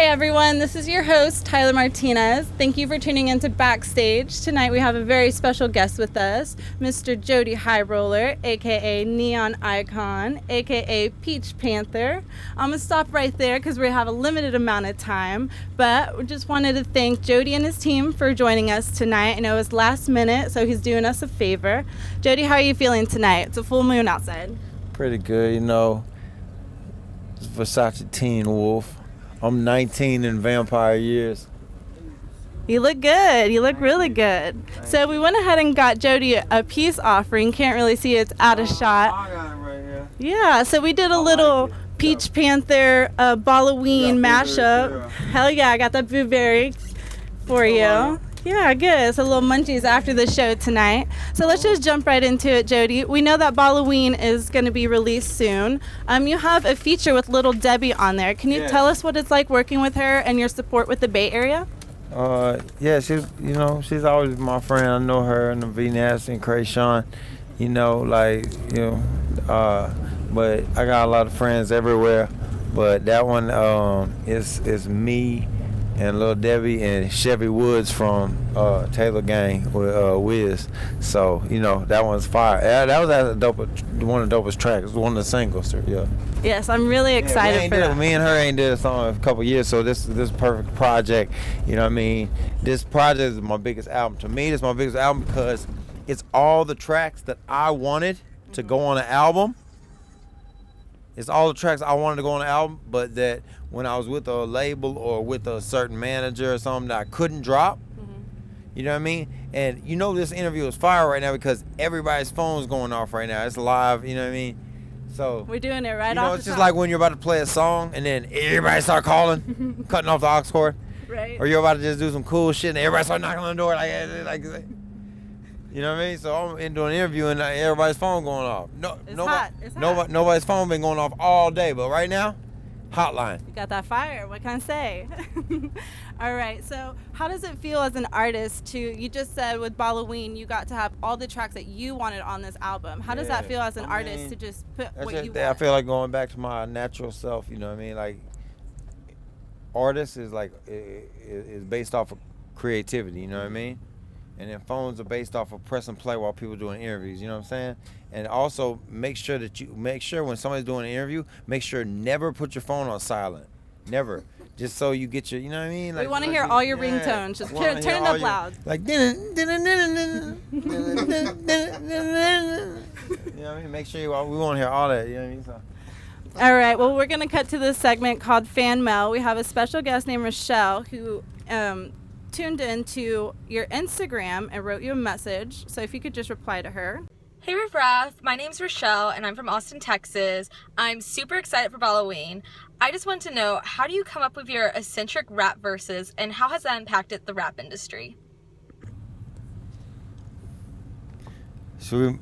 everyone, this is your host, Tyler Martinez. Thank you for tuning into Backstage. Tonight we have a very special guest with us, Mr. Jody High Roller, aka Neon Icon, aka Peach Panther. I'm going to stop right there because we have a limited amount of time, but we just wanted to thank Jody and his team for joining us tonight. I know it was last minute, so he's doing us a favor. Jody, how are you feeling tonight? It's a full moon outside. Pretty good, It's Versace Teen Wolf. I'm 19 in vampire years. You look good. You look really good. So we went ahead and got Jody a peace offering. Can't really see it. It's out of shot. I got it right here. Yeah, so we did a little Peach Panther Balloween mashup. Hell yeah, I got that blueberry for you. Yeah, good. So a little munchies after the show tonight. So let's just jump right into it, Jody. We know that Balloween is going to be released soon. You have a feature with Little Debbie on there. Can you tell us what it's like working with her and your support with the Bay Area? Yeah, she's always my friend. I know her and the V Nasty and Krayshawn, but I got a lot of friends everywhere. But that one is me and Lil Debbie and Chevy Woods from Taylor Gang with Wiz. So, that one's fire. Yeah, that was one of the dopest tracks. It was one of the singles, yeah. Yes, I'm really excited for that. Me and her ain't did a song in a couple years, so this is a perfect project. This project is my biggest album. To me, it's my biggest album because it's all the tracks that I wanted to go on an album. It's all the tracks I wanted to go on the album, but that when I was with a label or with a certain manager or something that I couldn't drop. You know what I mean? And this interview is fire right now because everybody's phone's going off right now. It's live, you know what I mean? So we're doing it right off it's the just top. Like when you're about to play a song and then everybody start calling, cutting off the aux cord. Right. Or you're about to just do some cool shit and everybody start knocking on the door like you know what I mean? So I'm doing an interview and everybody's phone going off. It's hot. Nobody's phone been going off all day, but right now, hotline. You got that fire. What can I say? All right. So how does it feel as an artist you just said with Balloween, you got to have all the tracks that you wanted on this album. How does that feel as an artist to just put what you want? I feel like going back to my natural self, you know what I mean? Like, artists is based off of creativity, you know what I mean? And then phones are based off of press and play while people doing interviews, you know what I'm saying? And also make sure when somebody's doing an interview, make sure never put your phone on silent. Never. Just so you get your, you know what I mean? We want to hear all your ringtones. Just turn it up loud. Like, you know what I mean? Make sure we want to hear all that, you know what I mean? So. All right, well, we're going to cut to this segment called Fan Mail. We have a special guest named Rochelle who tuned into your Instagram and wrote you a message. So if you could just reply to her. Hey Riff Raff, my name's Rochelle and I'm from Austin, Texas. I'm super excited for Balloween. I just want to know, how do you come up with your eccentric rap verses and how has that impacted the rap industry? So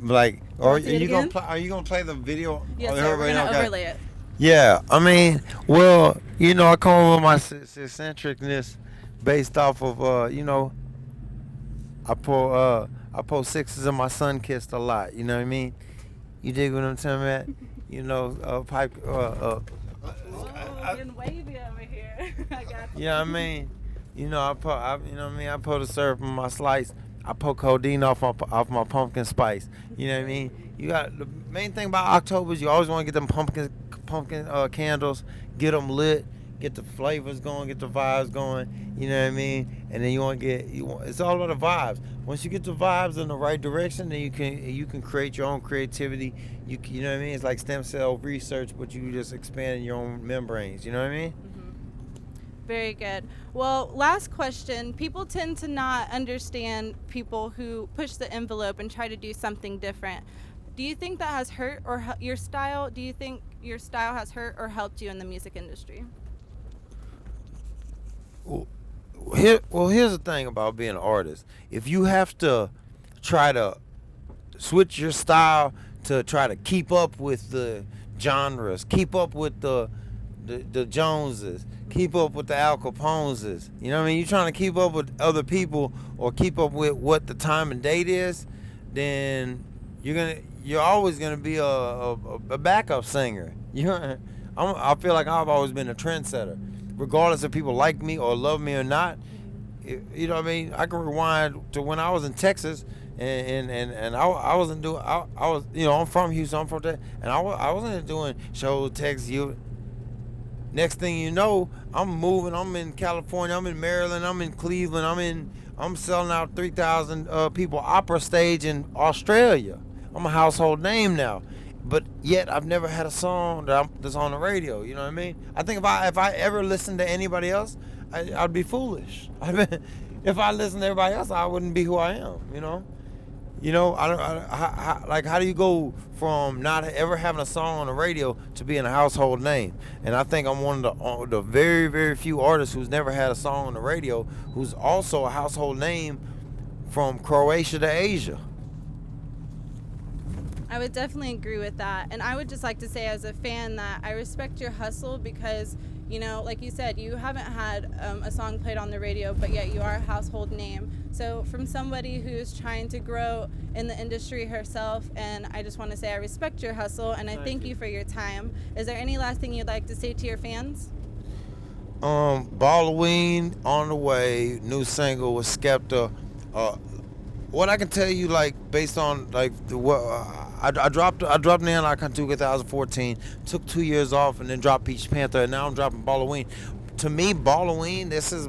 are you gonna play the video? Yes, sir, we're gonna overlay it. Yeah, I mean, I come up with my eccentricness based off of I pull sixes and my son kissed a lot. You know what I mean? You dig what I'm telling me? Pipe. Getting wavy over here. I got you. You know what I mean? I pull the syrup from my slice. I pull codeine off my pumpkin spice. You know what I mean? You got the main thing about October is you always want to get them pumpkin candles, get them lit. Get the flavors going, get the vibes going, you know what I mean? And then it's all about the vibes. Once you get the vibes in the right direction, then you can create your own creativity. You know what I mean? It's like stem cell research, but you just expand your own membranes, you know what I mean? Mm-hmm. Very good. Well, last question. People tend to not understand people who push the envelope and try to do something different. Do you think that has hurt your style? Do you think your style has hurt or helped you in the music industry? Here's the thing about being an artist. If you have to try to switch your style to try to keep up with the genres, keep up with the Joneses, keep up with the Al Caponeses, you know what I mean? You're trying to keep up with other people or keep up with what the time and date is, then you're always gonna be a backup singer. I feel like I've always been a trendsetter. regardless if people like me or love me or not. You know what I mean? I can rewind to when I was in Texas, and I wasn't doing. I was, you know, I'm from Houston, I'm from there, and I wasn't doing shows, texts, you. Next thing you know, I'm moving. I'm in California. I'm in Maryland. I'm in Cleveland. I'm selling out 3,000 people opera stage in Australia. I'm a household name now, but yet I've never had a song that's on the radio. You know what I mean? I think if I ever listened to anybody else, I'd be foolish. If I listened to everybody else, I wouldn't be who I am. You know, how do you go from not ever having a song on the radio to being a household name? And I think I'm one of the very, very few artists who's never had a song on the radio, who's also a household name from Croatia to Asia. I would definitely agree with that. And I would just like to say as a fan that I respect your hustle because, you know, like you said, you haven't had a song played on the radio, but yet you are a household name. So from somebody who's trying to grow in the industry herself, and I just want to say I respect your hustle, and I thank you for your time. Is there any last thing you'd like to say to your fans? Balloween on the way, new single with Skepta. What I can tell you, like, based on like I dropped Neon Icon 2 2014, took 2 years off, and then dropped Peach Panther, and now I'm dropping Balloween. To me, Balloween, this is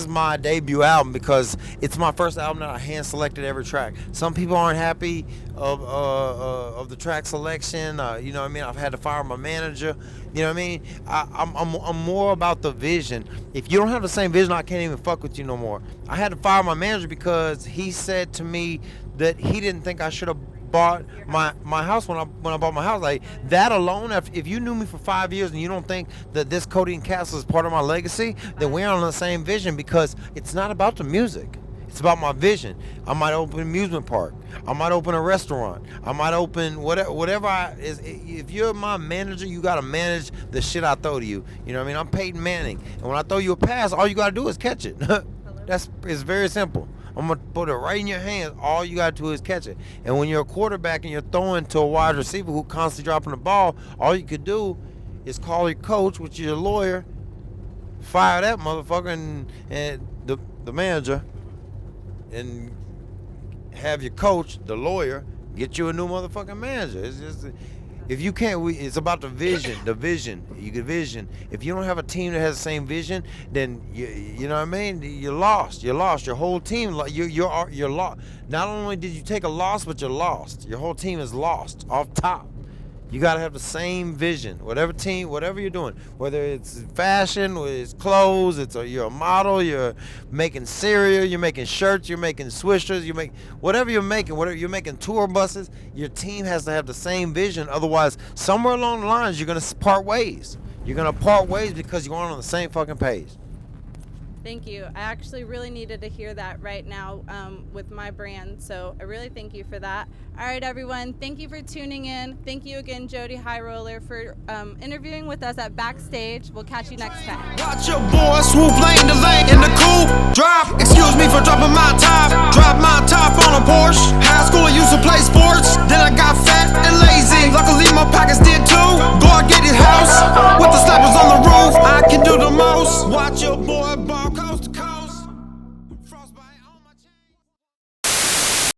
my debut album because it's my first album that I hand selected every track. Some people aren't happy of the track selection. You know what I mean? I've had to fire my manager. You know what I mean? I'm more about the vision. If you don't have the same vision, I can't even fuck with you no more. I had to fire my manager because he said to me that he didn't think I should have bought my house when I bought my house. Like that alone, if you knew me for 5 years and you don't think that this Codeine Castle is part of my legacy, then we're on the same vision because it's not about the music. It's about my vision. I might open an amusement park. I might open a restaurant. I might open whatever if you're my manager, you gotta manage the shit I throw to you. You know what I mean? I'm Peyton Manning, and when I throw you a pass, all you gotta do is catch it. It's very simple. I'm going to put it right in your hands. All you got to do is catch it. And when you're a quarterback and you're throwing to a wide receiver who constantly dropping the ball, all you could do is call your coach, which is your lawyer, fire that motherfucker and the manager, and have your coach, the lawyer, get you a new motherfucking manager. It's just... If you can't, it's about the vision. The vision. You get vision. If you don't have a team that has the same vision, then you know what I mean. You're lost. You're lost. Your whole team. You're lost. Not only did you take a loss, but you're lost. Your whole team is lost off top. You gotta have the same vision. Whatever you're doing, whether it's fashion, whether it's clothes, you're a model, you're making cereal, you're making shirts, you're making swishers, whatever you're making tour buses. Your team has to have the same vision. Otherwise, somewhere along the lines, you're gonna part ways. You're gonna part ways because you're on the same fucking page. Thank you. I actually really needed to hear that right now with my brand, so I really thank you for that. All right, everyone, thank you for tuning in. Thank you again, Jody High Roller, for interviewing with us at Backstage. We'll catch you next time. Watch your boy swoop lane to lane in the coupe. Drop, excuse me for dropping my top. Drop my top on a Porsche.